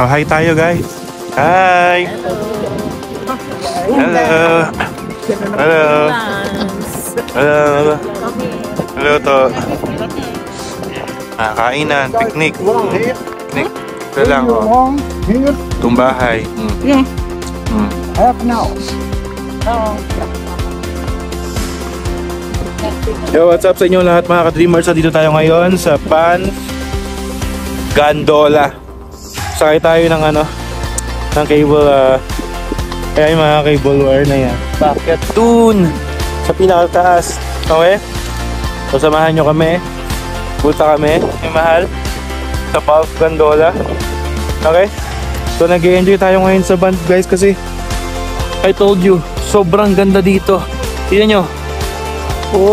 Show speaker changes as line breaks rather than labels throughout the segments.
Oh, hi tayo guys. Hi. Hello. Hello. Hello. Hello to. Kainan, picnic. Picnic. Ito lang oh. Itong bahay. Yo, what's up sa inyo lahat mga ka-dreamers? Dito tayo ngayon sa Pan Gondola. Sakay tayo ng ng cable, kaya yung mga cable wire na yan. Bakit dun sa pinakataas. Okay? So samahan nyo kami. Punta kami, yung mahal, sa Pan Gondola. Okay? So nag-e-enjoy tayo ngayon sa band guys kasi I told you, sobrang ganda dito. Tignan nyo. Oh!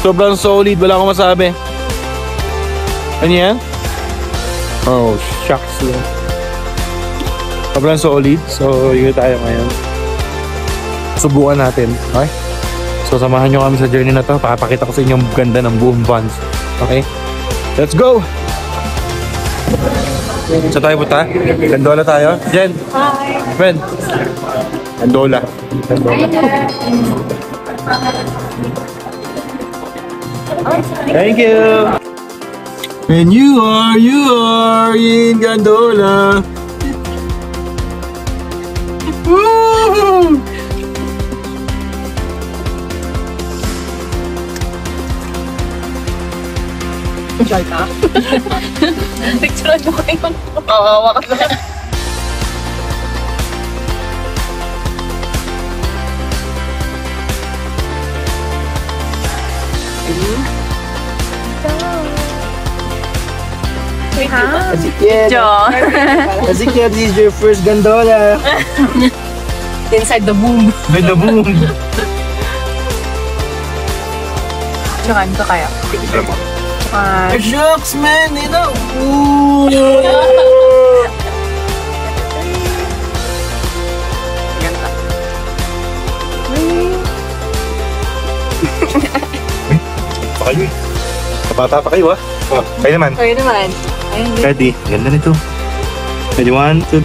Sobrang solid, wala akong masabi. Ano yan? Oh, shucks lang. Sobrang solid. So, yun tayo ngayon. Subukan natin. Okay? So, samahan nyo kami sa journey na to. Papakita ko sa inyo ang ganda ng buong Vans. Okay? Let's go! So tayo punta? Gondola tayo. Jen! Hi! Friend! Gondola. Thank you! And you are in Gondola. Woo!
Enjoy ka? Picture mo kayo. Oo, wakas lang.
As a kid, this is your first gondola.
Inside the boom.
By the boom.
Tsakan ka kaya?
Shucks, man, you know. Ooh.
Ganda.
Pa kayo eh. Kabata pa kayo ah. Oh, kayo naman.
Kayo naman.
Ready? Ganda nito. Ready, 1, 2.